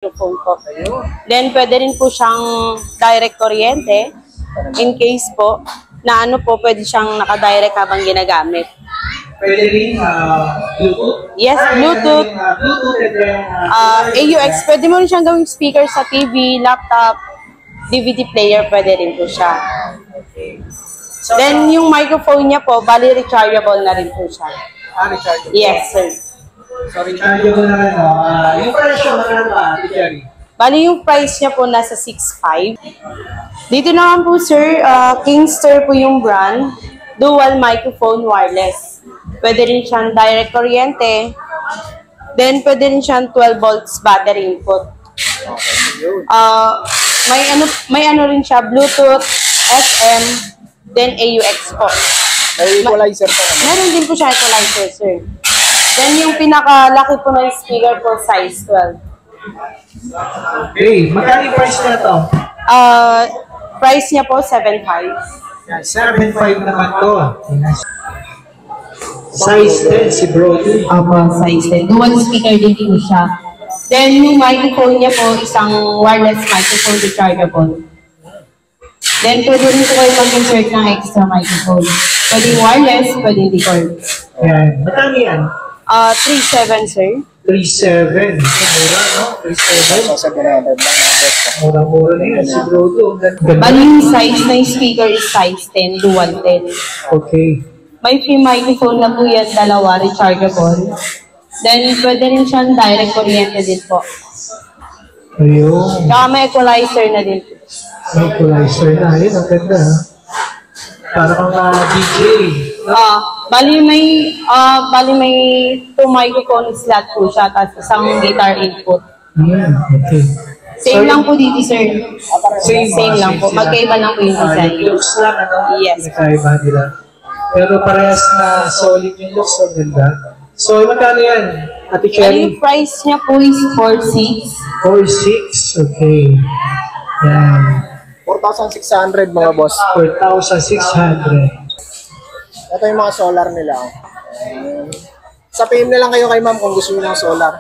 microphone po. Then, pwede rin po siyang direct kuryente in case po na ano po, pwede siyang naka-direct habang ginagamit. Pwede rin Bluetooth? Yes, Bluetooth. AUX, pwede mo rin siyang gawing speaker sa TV, laptop, DVD player, pwede rin po siya. Then, yung microphone niya po, bali rechargeable na rin po siya. Rechargeable? Yes, sir. So, rechargeable na rin, no? Yung presyo, magkano ba, Jerry? Bali, yung price niya po nasa 6.5. Dito naman po, sir, Kingster po yung brand. Dual microphone wireless. Pwede rin siyang direct kuryente. Then, pwede rin siyang 12 volts battery input. May ano rin siya, Bluetooth, FM, then AUX po. May equalizer po naman. Meron din po siya equalizer, sir. Then, yung pinaka-laki po na speaker po, size 12. Okay, magkano yung price na ito? Price niya po, 7.5. 7.5 naman to. Size 10 si Brody. Size 10. Dual speaker din po siya. Then, yung microphone niya po, isang wireless microphone rechargeable. Then, pwede rin po kayo mag-insert ng extra microphone. Pwede wireless, pwede record. Yan. Magkano yan? 3.7, sir. 3.7. Mura, no? 3.7. Mura-mura na yan si Brody. Bali yung size ng speaker is size 10, dual 10. Okay. May free microphone na po yan, dalawa, rechargeable. Then, pwede rin siyang direct kuryente din po. Ayun. Saka may equalizer na din po. May equalizer na. Ayun, ang ganda. Para kang DJ. Bali may 2 microphone slot po siya, tapos isang guitar input. Okay. Same lang po dito, sir. Same lang po. Magkaiba lang po yung design. Looks lang, ano? Yes. Magkaiba nila. Pero parehas na solid yung looks. Ang ganda. So, magkano yan, Ate Cherry? Yung price niya po is 4.6. 4.6? Okay. Yan. 4,600 mga boss. 4,600. Ito yung mga solar nila. Sa PM na lang kayo kay ma'am kung gusto niyo ng solar.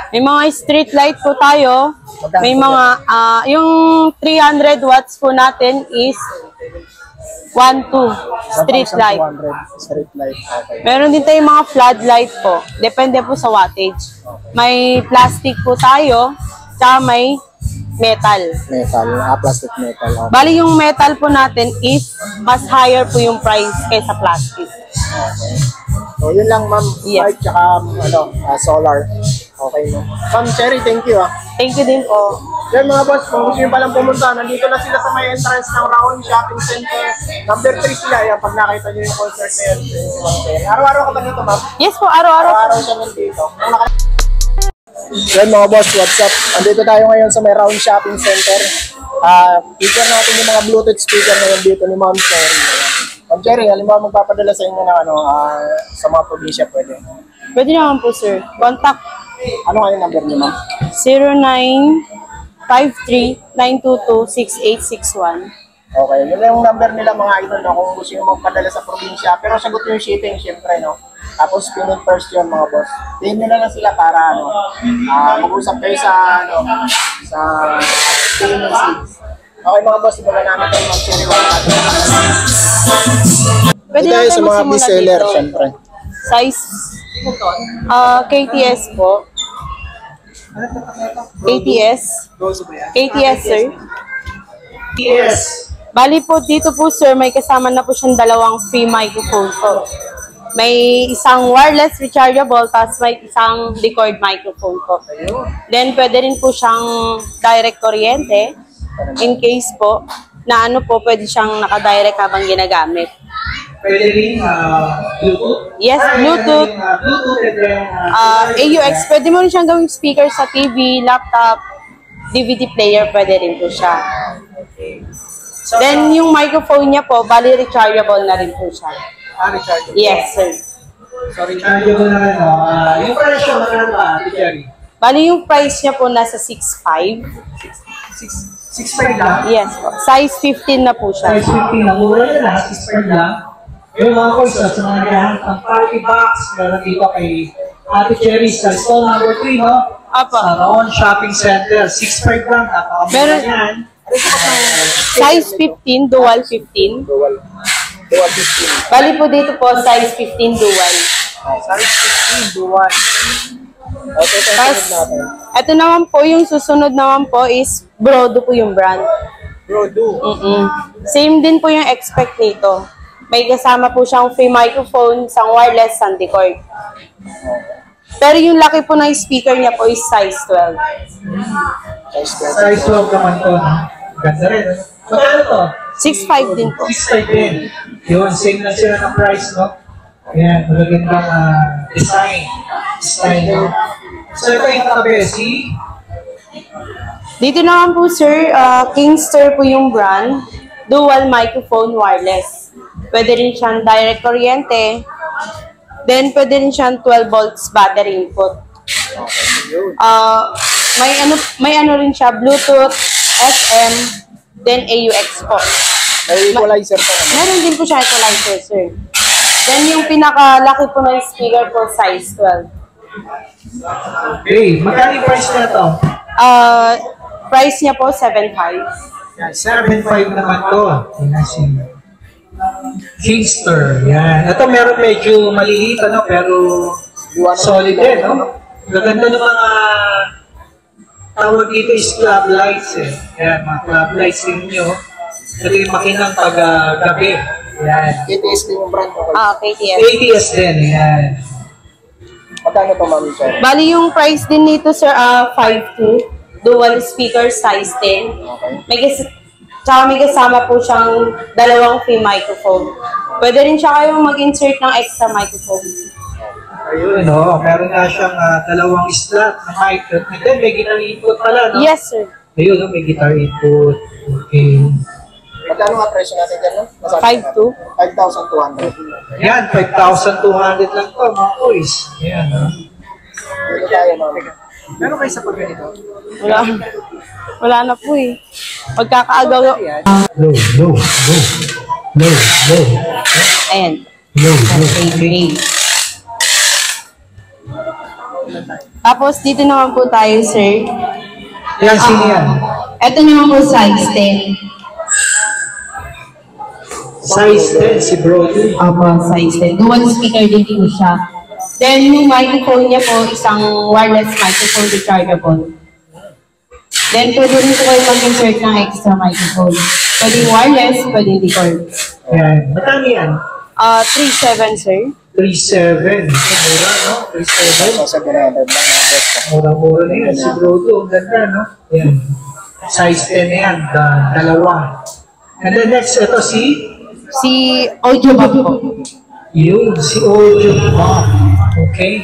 May mga street light po tayo. May mga, yung 300 watts po natin is 1.2 street light. 1,200 street light. Okay. Meron din tayong mga floodlight po. Depende po sa wattage. May plastic po tayo, tsaka may metal. Metal, plastic metal. Okay. Bali yung metal po natin is mas higher po yung price kaysa plastic. Okay. So yun lang ma'am, Yes. light tsaka solar. Okay mo. Ma'am Cherry, thank you. Thank you din po. Yan mga boss, kung gusto nyo palang pumunta, nandito na sila sa may entrance ng Raon Shopping Center. Number 3 sila, yan, pag nakita nyo yung concert na yan. Araw-araw ka ba dito, ma'am? Yes po, araw-araw po. Araw-araw siya nandito. Yan mga boss, what's up? Andito tayo ngayon sa may Raon Shopping Center. Feature natin yung mga Bluetooth speaker na dito ni Ma'am Cherry. Ma'am Cherry, halimbawa magpapadala sa inyo ng sa mga probinsya, pwede. Pwede naman po, sir. Contact Ano kayong number niyo, ma'am? 0953-922-6861. Okay, yun lang yung number nila mga idol na kung gusto nyo magpadala sa probinsya. Pero sagot yung shipping, syempre, no? Tapos payment first yun, mga boss. Tingin nyo na lang sila para, mag-usap kayo sa, sa payment seeds. Okay, mga boss, iba namin kayo mag-cherry. Pwede tayo naman sa mga magsimula reseller, dito. syempre. Size KTS po. KTS. KTS, sir. Yes. Bali po, dito po, sir, may kasama na po siyang dalawang free microphone po. May isang wireless rechargeable, tapos may isang record microphone po. Then, pwede rin po siyang direct kuryente. In case po, na ano po, pwede siyang naka-direct habang ginagamit. Pwede rin Bluetooth? Yes, Bluetooth. AUX, pwede mo rin siyang gawing speaker sa TV, laptop, DVD player, pwede rin po siya. Then, yung microphone niya po, bali rechargeable na rin po siya. Rechargeable. Yes, sir. So, rechargeable na rin, no? Yung presyo, magkano ba, Ate Cherry? Bali, yung price niya po nasa 6.5. 6.5 lang? Yes po. Size 15 na po siya. Size 15 lang. Mura na lang, 6.5 lang. Yung mga coins, sa mga naghahanap ng party box, meron dito kay Ate Cherry sa stall number 3, no? Apo. Sa Roon Shopping Center. 6.5 lang. Napakamura Meron- yan. Size 15, dual 15. Dual 15. Bali po dito po, size 15 dual. Size 15, dual. Okay, ito Tapos, natin. ito naman po, yung susunod naman po is Brodo po yung brand. Bro, do. Same din po yung expect nito. May kasama po siyang free microphone, isang wireless, isang decord. Pero yung laki po ng speaker niya po is size 12. Size 20. Size 12 naman to. No? Ganda rin. Magkano to? 6'5 din po. 6.5 din. Yun, same lang sila ng price, no? Ayan, magagandang design. Design, no? So ito yung katabi, si Dito naman po sir, Kingster po yung brand. Dual microphone wireless. Pwede rin siyang direct kuryente. Then pwede rin siyang 12 volts battery input. May ano rin siya, Bluetooth, SM, then AUX po. May equalizer pa naman. Meron din po siya equalizer, sir. Then yung pinakalaki po ng speaker po, size 12. Okay, magkano yung price na to? Price niya po, 7.5. Yan, 7.5 naman to. Yan si Kingster. Yan. Ito meron medyo maliliit, ano, pero solid din, no? Gaganda ng mga tawag dito is club lights, eh. Yan, mga club lights ninyo. Ito yung makinang pag gabi. Yan. KTS din yung brand. KTS. ATS din, yan. Magkano to, ma'am, sir? Bali yung price din nito, sir, 5.2. Dual speaker, size 10. Tsaka may kasama po siyang dalawang free microphone. Pwede rin siya kayong mag-insert ng extra microphone. Ayun, no? Meron nga siyang dalawang slot na mic. And then may guitar input pala, no? Yes, sir. Ayun, no? May guitar input. Okay. Magkano nga presyo natin dyan, no? 5.2. 5,200. Yan, 5,200 lang to, mga boys. Yan, no? Dito tayo, ma'am. Meron kayo sa pag ganito? Wala na po eh. Magkakaagaw. Low, low, low. Low, low. Ayan. Low, low. Okay. Tapos dito naman po tayo, sir. Yan, sino yan? Ito naman po size 10. Size 10, si Brody. Size 10. Dual speaker din po siya. Then, yung microphone niya po, isang wireless microphone rechargeable. Then, pwede rin po kayo mag-insert ng extra microphone. Pwede wireless, pwede record. Yan. Magkano yan? 3.7, sir. 3.7. Mura, no? 3.7. Sa 700 lang, mga boss. Mura-mura na yan. Si Brody, ang ganda, no? Yan. Size 10 na yan. Dalawa. And then next, ito Si Audio Box po. yun, si Audio Box. Okay.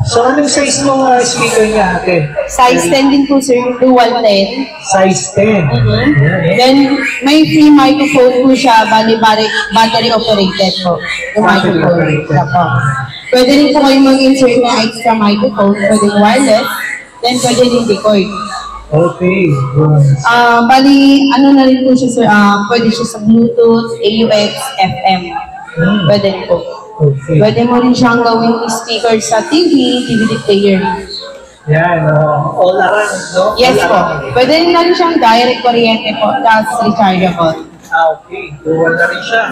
So, anong size mo speaker niya, ate? Size 10 din po, sir. Dual 10. Size 10. Yan, eh. Then, may free microphone po siya. Battery operated po. Yung Battery microphone. operated. Opo. Pwede rin po kayo mag-insert ng extra microphone. Pwede wireless. Then, pwede rin record. Okay. Good. Bali, ano na rin po siya, sir. Pwede siya sa Bluetooth, AUX, FM. Pwede rin po. Okay. Pwede mo rin siyang gawing speaker sa TV, DVD player. Yan, all around, no? Yes All po. around. Pwede rin na rin siyang direct kuryente po, tapos rechargeable. Okay. Dual na rin siya.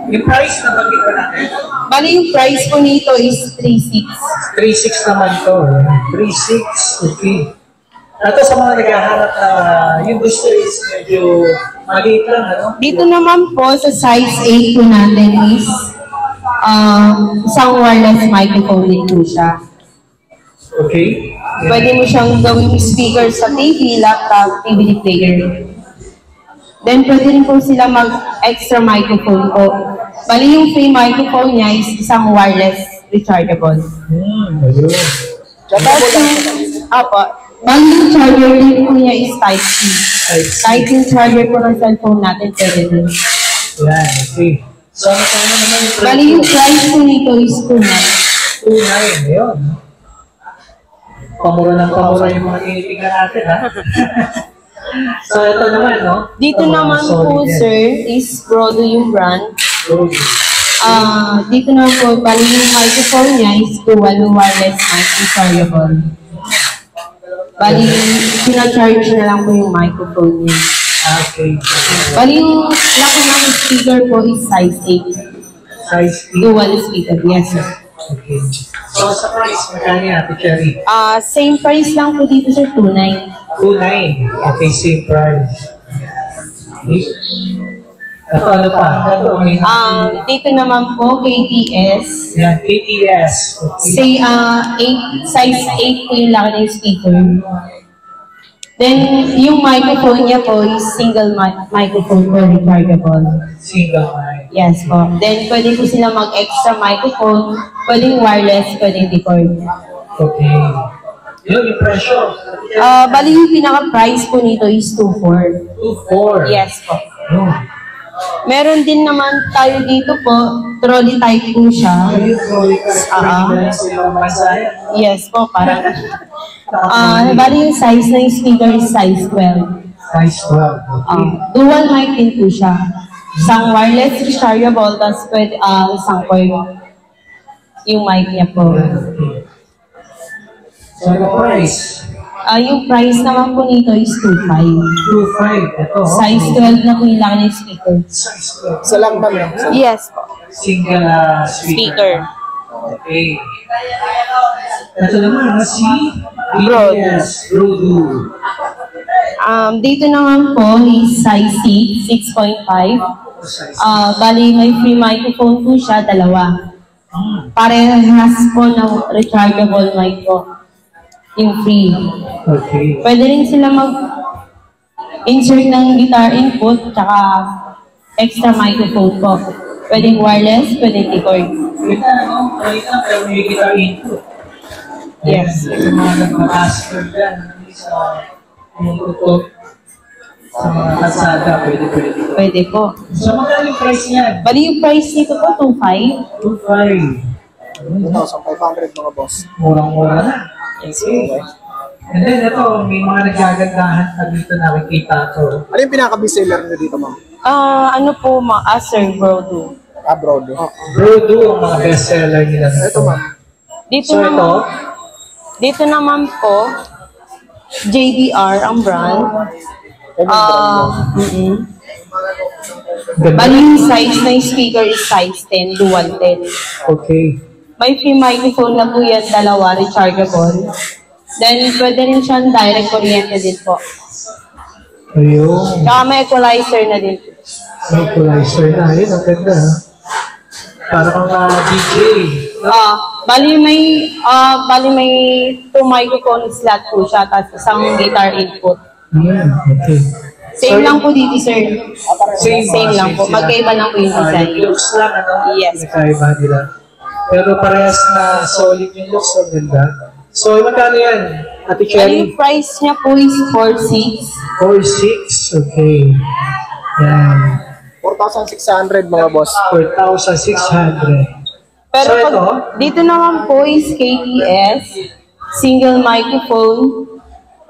Yung price na bagay pa natin? Bali, yung price po nito is 3.6. 3.6 naman to. 3.6. Okay. Ito sa mga naghahanap na yung gusto is medyo maliit lang, ano? Dito naman po sa size 8 po natin is isang wireless microphone din po siya. Okay. Pwede mo siyang gawing speaker sa TV, laptop, DVD player. Then pwede rin po sila mag-extra microphone po. Bali yung free microphone niya is isang wireless rechargeable. Ayun. Tapos yung, bali yung charger din po niya is Type-C. Kahit yung charger po ng cellphone natin, pwede din. Yan, okay. So, ano naman yung price? Bali yung price po nito is 2.9. 2.9. Ayun. Pamura ng pamura yung mga tinitingnan natin, ha? So, ito naman, no? Dito Ito, mga naman solid po, yan. sir, is Brodo yung brand. Solid. Dito naman po, bali yung microphone niya is dual wireless mic rechargeable. Bali, pinacharge na lang po yung microphone niya. Okay. Bali, yung laki ng speaker po is size 8. Size 8. Dual speaker, yes sir. Okay. So, sa price, magkano yan, Ate Cherry? Same price lang po dito sir, 2.9. 2.9. Okay, same price. Okay. Ito, ano pa? Ito, may Dito naman po, KTS. yan, KTS. Okay. Say, 8, size 8 po yung laki ng speaker. Then, yung microphone niya po is single microphone po, rechargeable. Single mic. Yes po. Then, pwede po sila mag-extra microphone, pwedeng wireless, pwedeng record. Okay. Yun, yung presyo. Bali, yung pinaka-price po nito is 2.4. 2.4. Yes po. Yun. Meron din naman tayo dito po, trolley type po siya. Ayun, sorry ka. Sa ibang bansa yan. Yes po, parang. Bali yung size ng speaker is size 12. Size 12. Okay. Dual mic din po siya. Isang wireless rechargeable, tapos pwede, isang cord. Yung mic niya po. Okay. So, the price? Yung price naman po nito is 2.5. 2.5. Ito. Size 12 na po yung laki ng speaker. Size 12. Isa lang ba yun? Yes po. Single speaker. Okay. Ito naman, si Broad. Yes, Brodo. Dito naman po is size 6, 6.5. Bali, may free microphone po siya, dalawa. Parehas po ng rechargeable mic po. Yung free. Okay. Pwede rin sila mag-insert ng guitar input, tsaka extra microphone po. Pwedeng wireless, pwedeng record. Kita, no? Kita, pero may guitar input. Yes. Yung mga nagmamaster dyan, sa tutok, sa mga kalsada, pwede. Pwede po. So, magkano yung price niyan? Bali yung price nito po, 2.5. 2.5. 1,500 mga boss. Murang-mura na. Okay. And then, ito, may mga nagagandahan na dito nakikita to. Ano yung pinaka-bestseller nyo dito, ma'am? Ano po, Sir Brodo. Abroad. Brodo ang mga bestseller nila. Ito, ma'am. Dito So, ito, naman, dito naman po, JBR ang brand. Bali yung size ng speaker is size 10, dual 10. okay. May free microphone na po yan, dalawa, rechargeable. Then, pwede rin siyang direct kuryente din po. Ayun. Tsaka may equalizer na din po. Equalizer na. Ayun, ang ganda. Para mga DJ. Bali may 2 microphone slot po siya, tapos isang guitar input. Okay. Same lang po dito, sir. Same lang po. sila. Magkaiba lang po yung design. Yung looks lang, ano? Yes. Magkaiba nila. Pero parehas na solid yung looks. Ang ganda. So, magkano yan? Ate Bali Cherry? yung price niya po is 4.6. 4.6. Okay. Yan. 4,600 mga boss. 4,600. Pero So, pag, ito? dito naman po is KTS, single microphone.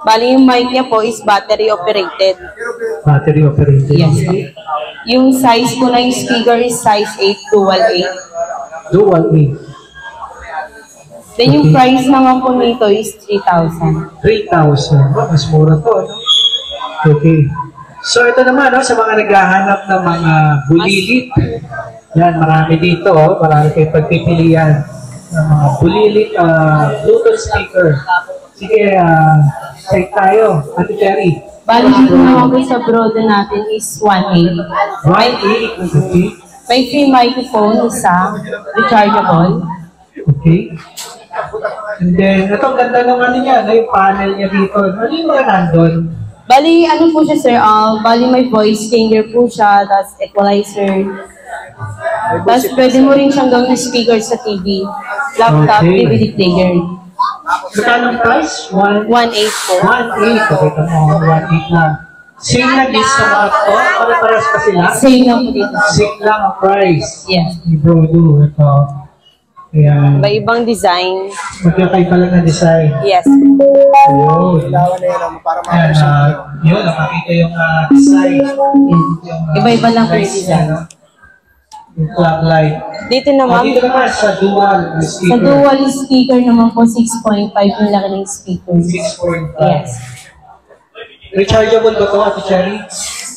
Bali yung mic niya po is battery operated. Battery operated. Yes. Yung size po ng speaker is size 8, dual 8. Dual 8. Then yung price naman po nito is 3,000. 3,000. Mas mura to. Ano? Okay. So ito naman, no, sa mga naghahanap ng mga bulilit. Yan, marami dito. Oh, marami kayong pagpipilian ng mga bulilit Bluetooth speaker. Sige, check tayo. Ate Cherry. Bali dito naman po sa Brodo natin is 1.8. 1.8. Okay. May free microphone, isa, rechargeable. Okay. And then, ito, ganda ng ano niya, yung panel niya dito. Ano yung mga nandun? Bali, ano po siya, sir? Bali, may voice changer po siya, tapos equalizer. Tapos pwede mo rin siyang gawin speaker sa TV, laptop, Okay. DVD player. Magkano ang price? 1.8 po. 1.8. Okay, tama. 1.8 lang. Same na din sa mga to? Pare-pares pa sila? Same lang po dito. Same lang ang price. Yes. Ni Brodo. Ito. Ayan. May ibang design. Magkakaiba lang na design. Yes. Ayun. Ilawan na yun, para Ayan. ma-appreciate. Yun, nakakita yung design. Yung, Iba-iba lang po yung price niya, design. no? Yung club light. Dito naman, Dito naman sa dual sa speaker. dual speaker naman po, 6.5 yung laki ng speaker. 6.5. Yes. Rechargeable ba ito, Ate Cherry?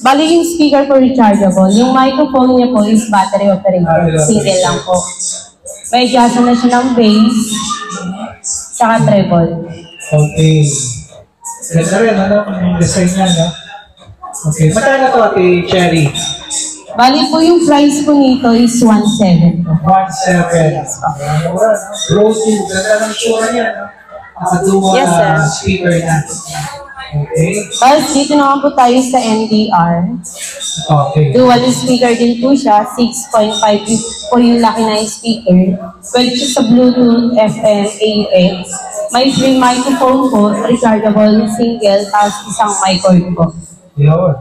Bali yung speaker po rechargeable. Yung microphone niya po is battery operated. Single lang po. May adjust na siya ng bass, saka treble. Okay. Ganda rin, ano? Yung design niya, no? Okay. Magkano ito, Ate Cherry? Bali po yung price po nito is 1.7 po. 1.7. Bluetooth. Ganda ng sure niya, no? Nakaduwa Yes, sir. speaker na. Okay. Tapos dito naman po tayo sa NDR. Okay. Dual speaker din po siya, 6.5 po yung laki na yung speaker. Pwede siya sa Bluetooth, FM, AUX. May free microphone po, rechargeable single, tapos isang mic cord po. Yun.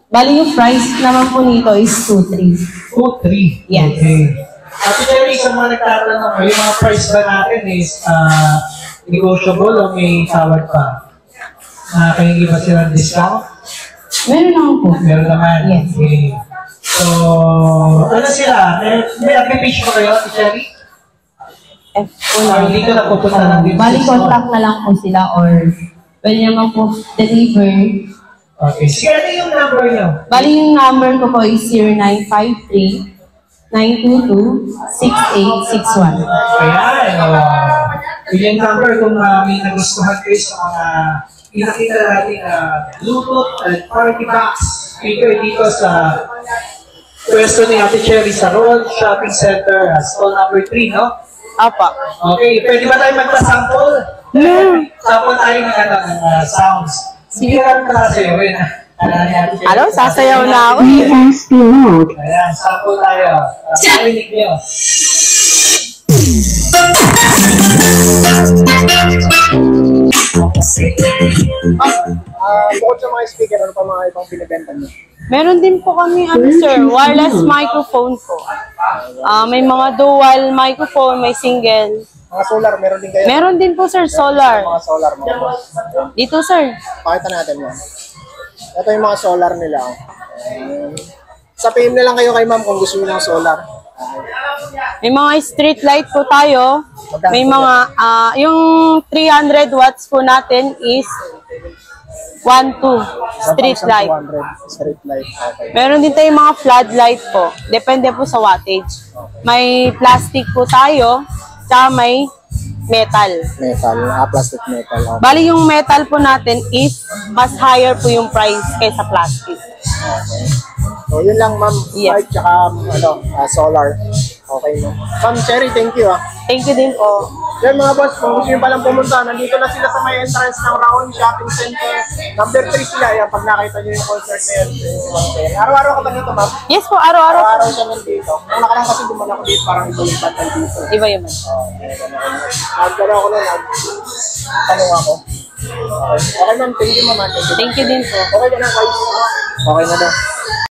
Bali yung price naman po nito is 2.3. 2.3. Yes. Okay. Ate Cherry, sa mga nagtatanong, yung mga price ba natin is negotiable o may tawad pa? Nakahingi ba sila ng discount? Meron naman po. Meron naman. Yes. Okay. So, ano sila? May application ba kayo, Ate Cherry? F Or hindi ka na pupunta ng dito? Bali contact na lang po sila or pwede naman po deliver. Okay. Sige, ano yung number niyo? Bali yung number ko po is 0953-922-6861. Ayan. Yung number kung may nagustuhan kayo sa mga pinakita natin Bluetooth and party box speaker dito sa pwesto ni Ate Cherry sa Roll Shopping Center, stall number 3, no? Apa. Okay, pwede ba tayo magpa-sample? Sample tayo ng sounds. Sige lang ka kasi yun. Ano? Sasayaw na ako eh. Ayan, sample tayo. Parinig niyo. Bukod sa mga speaker, ano pa mga ibang binibenta niyo? Meron din po kami, sir, wireless microphone po. May mga dual microphone, may single. Mga solar, meron din kayo? Meron din po, sir, solar. Mga solar, mga boss. Dito, sir. Pakita natin yan. Ito yung mga solar nila. Sa PM na lang kayo kay ma'am kung gusto niyo ng solar. May mga street light po tayo. May mga, yung 300 watts po natin is 1.2 street light. 200 street light. Okay. Meron din tayong mga floodlight po. Depende po sa wattage. May plastic po tayo, tsaka may metal. Metal, plastic metal. Okay. Bali yung metal po natin is mas higher po yung price kaysa plastic. So yun lang ma'am, Yes. light tsaka solar. Okay ma'am. Ma'am Cherry, thank you ah. Thank you din po. Yan mga boss, kung gusto nyo palang pumunta, nandito na sila sa may entrance ng Raon Shopping Center. Number 3 sila yan, pag nakita nyo yung concert na yan. Araw-araw ka ba dito ma'am? Yes po, araw-araw po. Araw-araw siya nandito. Nung nakarang kasi dumala ko dito, parang iba yung bantay dito. Iba yun. Nagdala ako nun, tanong ako. Okay, okay ma'am, thank you ma'am. Thank you din po. Okay na na, guys. Okay na daw.